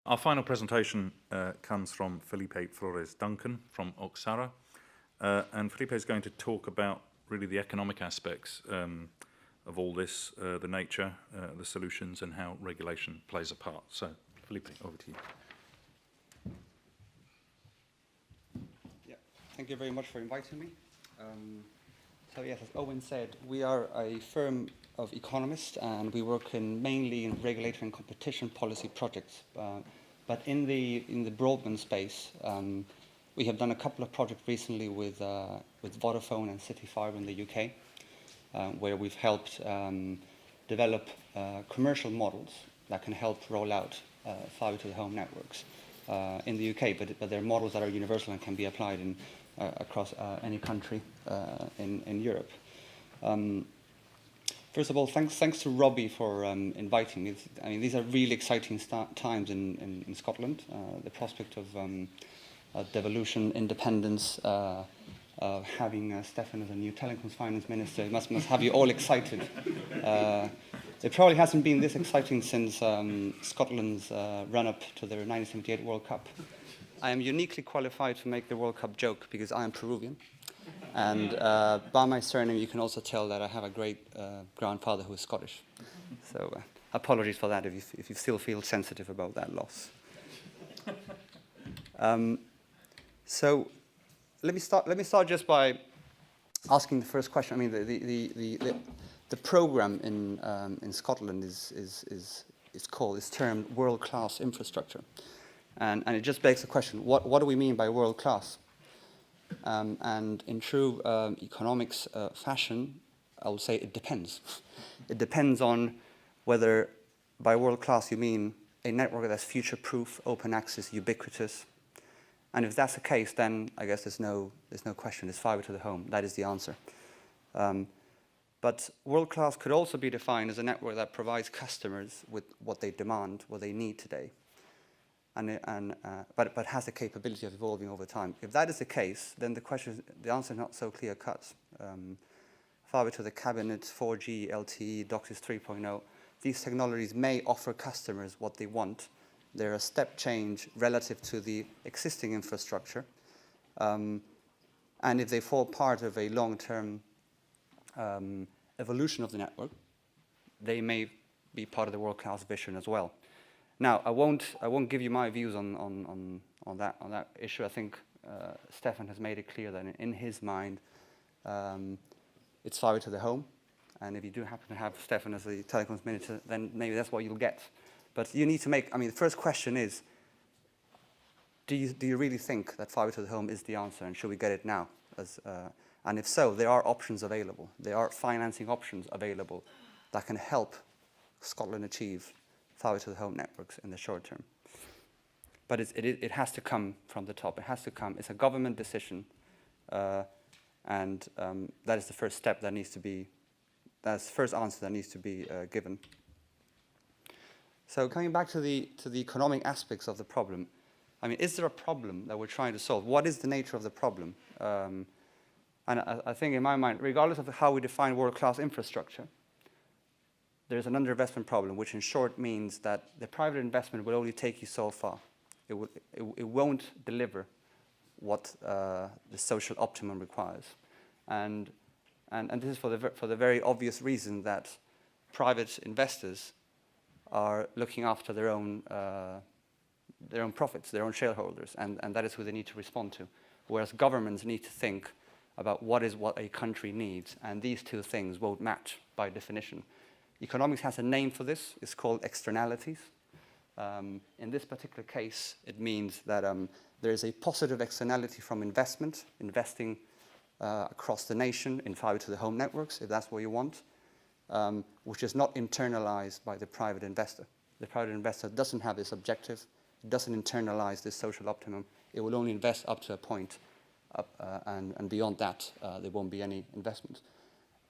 Our final presentation comes from Felipe Florez Duncan from Oxara. And Felipe is going to talk about really the economic aspects of all this, the nature, the solutions, and how regulation plays a part. So, Felipe, over to you. Yeah, thank you very much for inviting me. So yes, as Owen said, we are a firm of economists and we work mainly in regulatory and competition policy projects. But in the broadband space, we have done a couple of projects recently with Vodafone and Fibre in the UK, where we've helped develop commercial models that can help roll out fibre to the home networks in the UK. But they're models that are universal and can be applied in across any country in Europe. First of all, thanks to Robbie for inviting me. I mean, these are really exciting times in Scotland. The prospect of devolution, independence, having Stefan as a new telecoms finance minister must have you all excited. It probably hasn't been this exciting since Scotland's run-up to their 1978 World Cup. I am uniquely qualified to make the World Cup joke because I am Peruvian. And by my surname, you can also tell that I have a great grandfather who is Scottish. So apologies for that if you still feel sensitive about that loss. So let me start just by asking the first question. I mean, the program in Scotland is termed world-class infrastructure. And it just begs the question, what do we mean by world-class? And in true economics fashion, I would say it depends. It depends on whether by world-class you mean a network that's future-proof, open access, ubiquitous. And if that's the case, then I guess there's no question, it's fibre to the home. That is the answer. But world-class could also be defined as a network that provides customers with what they demand, what they need today. But has the capability of evolving over time. If that is the case, then the answer is not so clear-cut. Fibre to the cabinet, 4G, LTE, DOCSIS 3.0, these technologies may offer customers what they want. They're a step change relative to the existing infrastructure. And if they fall part of a long-term evolution of the network, they may be part of the world-class vision as well. Now, I won't give you my views on that issue. I think Stefan has made it clear that in his mind, it's fibre to the home. And if you do happen to have Stefan as the telecoms minister, then maybe that's what you'll get. But you need to make. I mean, the first question is: do you really think that fibre to the home is the answer, and should we get it now? And if so, there are options available. There are financing options available that can help Scotland achieve fibre to the home networks in the short term. But it has to come from the top. It has to come. It's a government decision, and that is the first step that needs to be. That's the first answer that needs to be given. So coming back to the economic aspects of the problem, I mean, is there a problem that we're trying to solve? What is the nature of the problem? And I think, in my mind, regardless of how we define world-class infrastructure, there's an underinvestment problem, which in short means that the private investment will only take you so far. It won't deliver what the social optimum requires. And this is for the very obvious reason that private investors are looking after their own profits, their own shareholders, and that is who they need to respond to. Whereas governments need to think about what a country needs, and these two things won't match by definition. Economics has a name for this. It's called externalities. In this particular case, it means that there is a positive externality from investing across the nation in fibre to the home networks, if that's what you want, which is not internalized by the private investor. The private investor doesn't have this objective. It doesn't internalize this social optimum. It will only invest up to a point, and beyond that, there won't be any investment.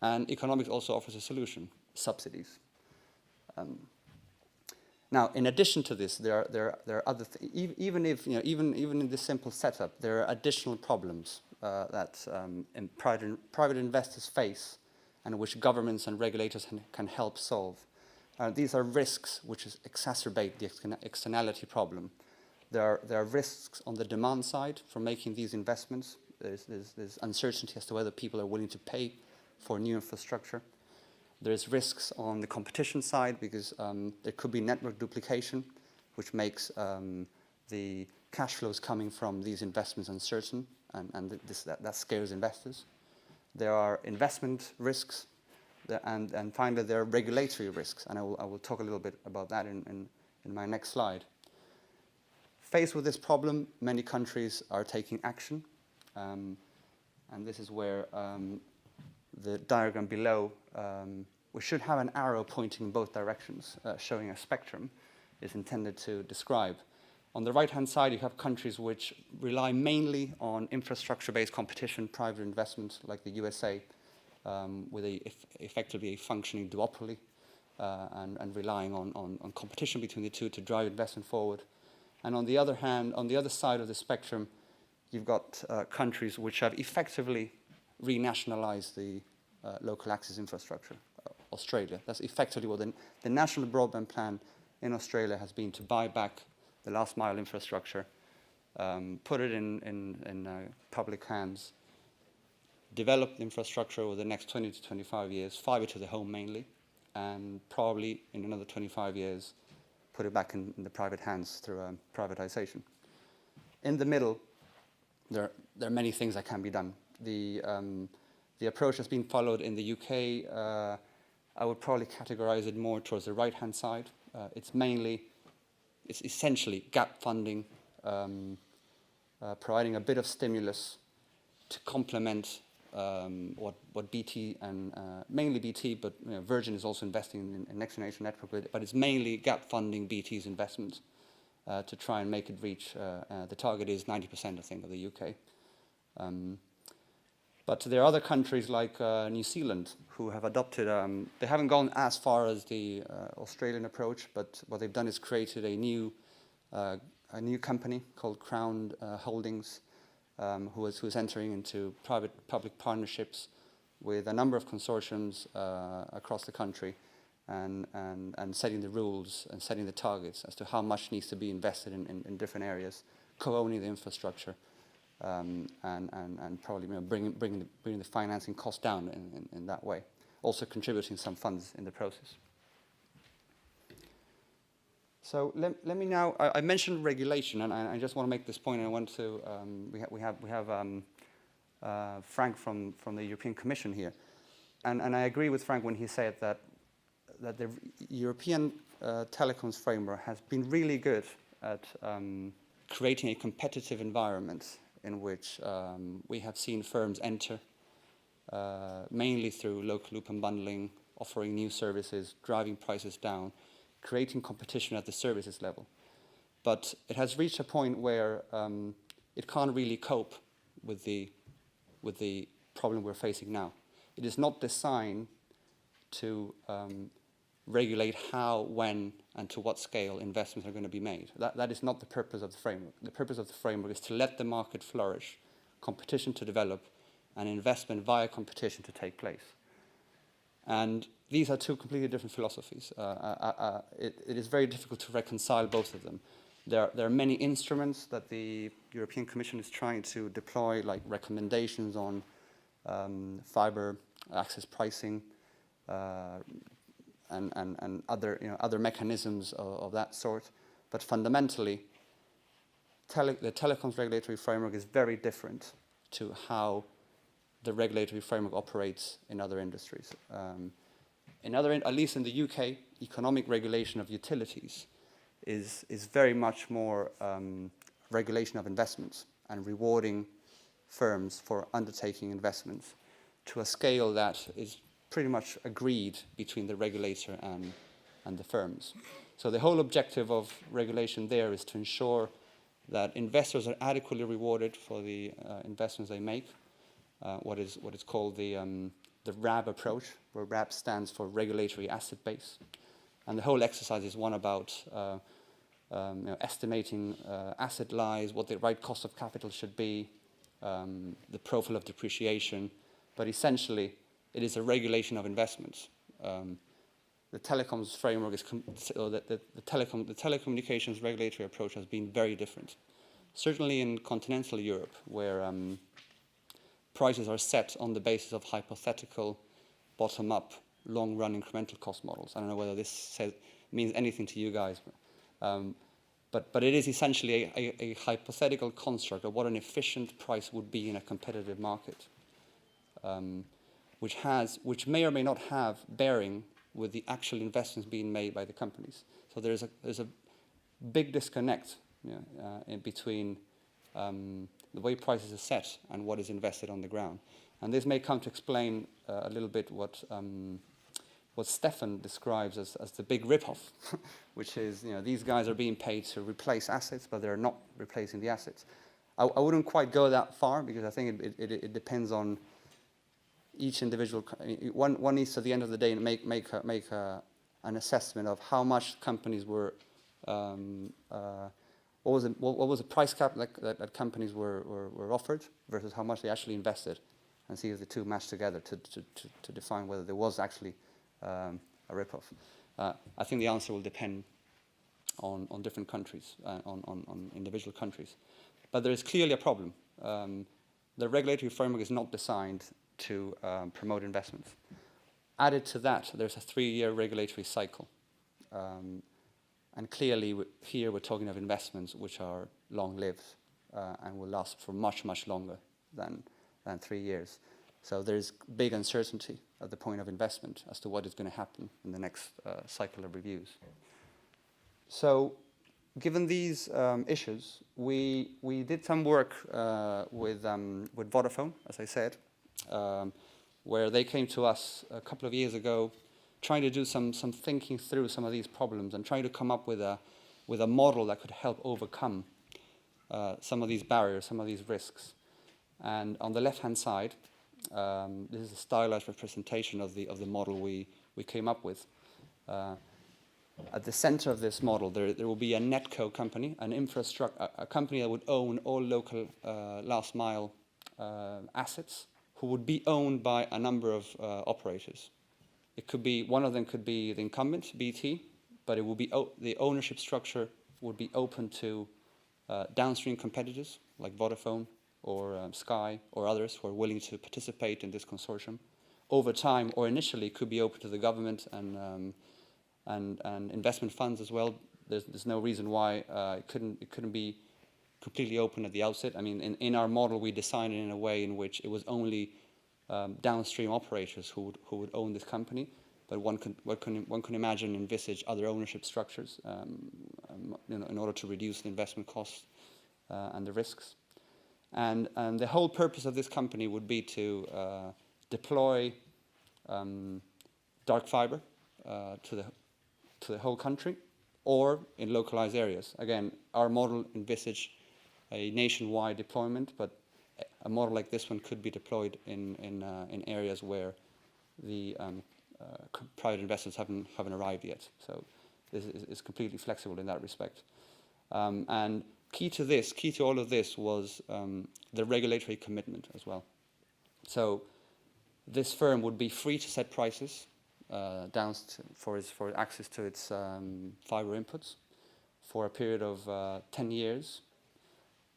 And economics also offers a solution: subsidies. Now, in addition to this, there are other even in this simple setup, there are additional problems that private investors face, and which governments and regulators can help solve. These are risks which exacerbate the externality problem. There are risks on the demand side for making these investments. There's uncertainty as to whether people are willing to pay for new infrastructure. There's risks on the competition side because there could be network duplication, which makes the cash flows coming from these investments uncertain, and that scares investors. There are investment risks, and finally there are regulatory risks, and I will talk a little bit about that in my next slide. Faced with this problem, many countries are taking action, and this is where the diagram below, we should have an arrow pointing in both directions, showing a spectrum, is intended to describe. On the right-hand side, you have countries which rely mainly on infrastructure-based competition, private investments, like the USA, with effectively a functioning duopoly, and relying on competition between the two to drive investment forward. And on the other hand, on the other side of the spectrum, you've got countries which have effectively renationalized the local access infrastructure. Australia, that's effectively what the National Broadband Plan in Australia has been, to buy back the last mile infrastructure, put it in public hands, develop the infrastructure over the next 20 to 25 years, fibre to the home mainly, and probably in another 25 years, put it back in the private hands through privatization. In the middle, there are many things that can be done. The approach that's been followed in the UK, I would probably categorize it more towards the right-hand side. It's essentially gap funding, providing a bit of stimulus to complement what BT and mainly BT, but Virgin is also investing in next generation network, but it's mainly gap funding BT's investment to try and make it reach. The target is 90%, I think, of the UK. But there are other countries like New Zealand who have adopted, they haven't gone as far as the Australian approach, but what they've done is created a new company called Crown Holdings, who is entering into private-public partnerships with a number of consortiums across the country, and setting the rules and setting the targets as to how much needs to be invested in different areas, co-owning the infrastructure, and probably bringing the financing cost down in that way, also contributing some funds in the process. So let me now. I mentioned regulation, and I just want to make this point. And I want to. We have Frank from the European Commission here, and I agree with Frank when he said that the European telecoms framework has been really good at creating a competitive environment in which we have seen firms enter, mainly through local loop unbundling, offering new services, driving prices down, creating competition at the services level. But it has reached a point where it can't really cope with the problem we're facing now. It is not designed to regulate how, when, and to what scale investments are going to be made. That is not the purpose of the framework. The purpose of the framework is to let the market flourish, competition to develop, and investment via competition to take place. And these are two completely different philosophies. It is very difficult to reconcile both of them. There are many instruments that the European Commission is trying to deploy, like recommendations on fibre access pricing, and other mechanisms of that sort. But fundamentally, the telecoms regulatory framework is very different to how the regulatory framework operates in other industries. At least in the UK, economic regulation of utilities is very much more regulation of investments and rewarding firms for undertaking investments to a scale that is pretty much agreed between the regulator and the firms. So the whole objective of regulation there is to ensure that investors are adequately rewarded for the investments they make, what is called the RAB approach, where RAB stands for regulatory asset base. And the whole exercise is one about estimating asset lives, what the right cost of capital should be, the profile of depreciation, but essentially it is a regulation of investments. the telecoms framework is so that the telecommunications regulatory approach has been very different. Certainly in continental Europe, where prices are set on the basis of hypothetical, bottom-up, long-run incremental cost models. I don't know whether this means anything to you guys, but it is essentially a hypothetical construct of what an efficient price would be in a competitive market, which may or may not have bearing with the actual investments being made by the companies. So there's a big disconnect in between the way prices are set and what is invested on the ground. And this may come to explain a little bit what Stefan describes as the big rip-off, which is, these guys are being paid to replace assets, but they're not replacing the assets. I wouldn't quite go that far, because I think it depends on each individual. One needs, at the end of the day, make an assessment of how much companies were, what was the price cap that companies were offered versus how much they actually invested, and see if the two match together to define whether there was actually a rip-off. I think the answer will depend on different countries, on individual countries. But there is clearly a problem. The regulatory framework is not designed to promote investments. Added to that, there's a 3-year regulatory cycle. And clearly, here we're talking of investments which are long-lived and will last for much, much longer than 3 years. So there's big uncertainty at the point of investment as to what is going to happen in the next cycle of reviews. So given these issues, we did some work with Vodafone, as I said, where they came to us a couple of years ago trying to do some thinking through some of these problems and trying to come up with a model that could help overcome some of these barriers, some of these risks. And on the left-hand side, this is a stylized representation of the model we came up with. At the center of this model, there will be a netco company, a company that would own all local last-mile assets, who would be owned by a number of operators. It could be, one of them could be the incumbent, BT, but it will be the ownership structure would be open to downstream competitors like Vodafone or Sky or others who are willing to participate in this consortium. Over time, or initially, it could be open to the government and investment funds as well. There's no reason why it couldn't be completely open at the outset. I mean, in our model, we designed it in a way in which it was only downstream operators who would own this company, but one can imagine, envisage other ownership structures in order to reduce the investment costs and the risks. And the whole purpose of this company would be to deploy dark fiber to the whole country, or in localized areas. Again, our model envisaged a nationwide deployment, but a model like this one could be deployed in areas where the private investors haven't arrived yet. So this is completely flexible in that respect. And key to all of this was the regulatory commitment as well. So this firm would be free to set prices for access to its fiber inputs for a period of 10 years,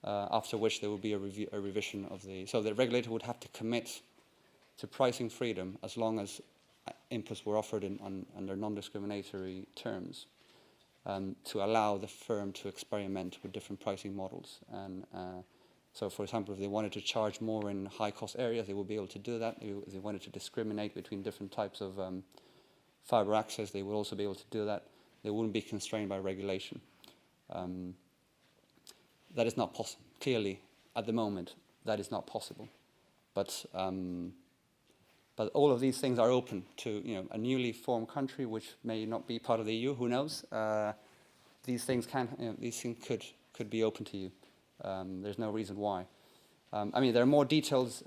after which there will be a revision of so the regulator would have to commit to pricing freedom as long as inputs were offered under non-discriminatory terms, to allow the firm to experiment with different pricing models. And so, for example, if they wanted to charge more in high-cost areas, they would be able to do that. If they wanted to discriminate between different types of fiber access, they would also be able to do that. They wouldn't be constrained by regulation. That is not possible. Clearly, at the moment, that is not possible. But all of these things are open to a newly formed country, which may not be part of the EU. Who knows? These things could be open to you. There's no reason why. I mean, there are more details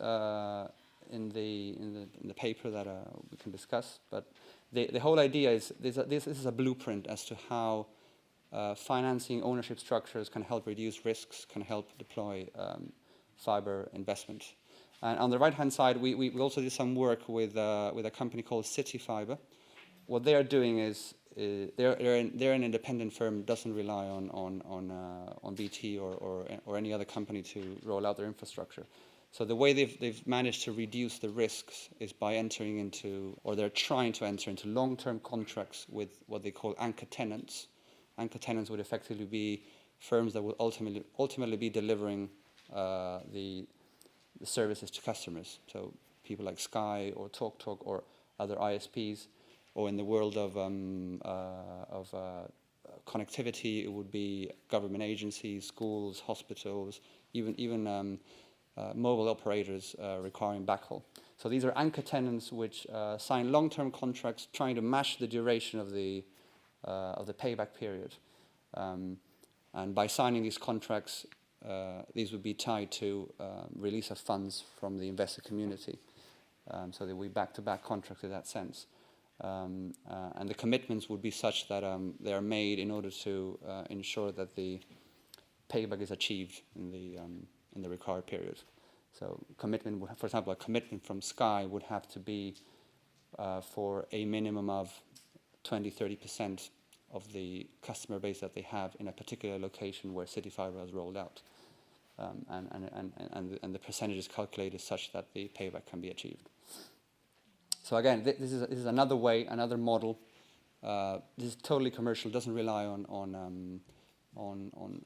in the paper that we can discuss. But the whole idea is this is a blueprint as to how financing ownership structures can help reduce risks, can help deploy fiber investment. And on the right-hand side, we also did some work with a company called City Fibre, what they are doing is they're an independent firm, doesn't rely on BT or any other company to roll out their infrastructure. So the way they've managed to reduce the risks is by entering into, or they're trying to enter into, long-term contracts with what they call anchor tenants. Anchor tenants would effectively be firms that will ultimately be delivering the services to customers. So people like Sky or TalkTalk or other ISPs, or in the world of connectivity, it would be government agencies, schools, hospitals, even mobile operators requiring backhaul. So these are anchor tenants which sign long-term contracts, trying to match the duration of the payback period. And by signing these contracts, these would be tied to release of funds from the investor community. So they will be back-to-back contracts in that sense. And the commitments would be such that they are made in order to ensure that the payback is achieved in the required period. So commitment would have, for example, a commitment from Sky would have to be for a minimum of 20-30% of the customer base that they have in a particular location where City Fibre has rolled out. And the percentage is calculated such that the payback can be achieved. So again, this is another way, another model. This is totally commercial, doesn't rely on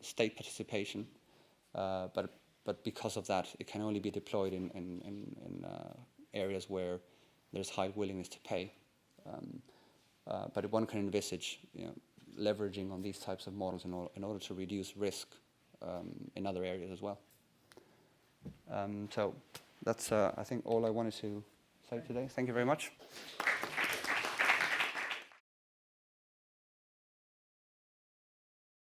state participation, but because of that, it can only be deployed in areas where there's high willingness to pay. But one can envisage, leveraging on these types of models in order to reduce risk in other areas as well. So that's, I think, all I wanted to say today. Thank you very much.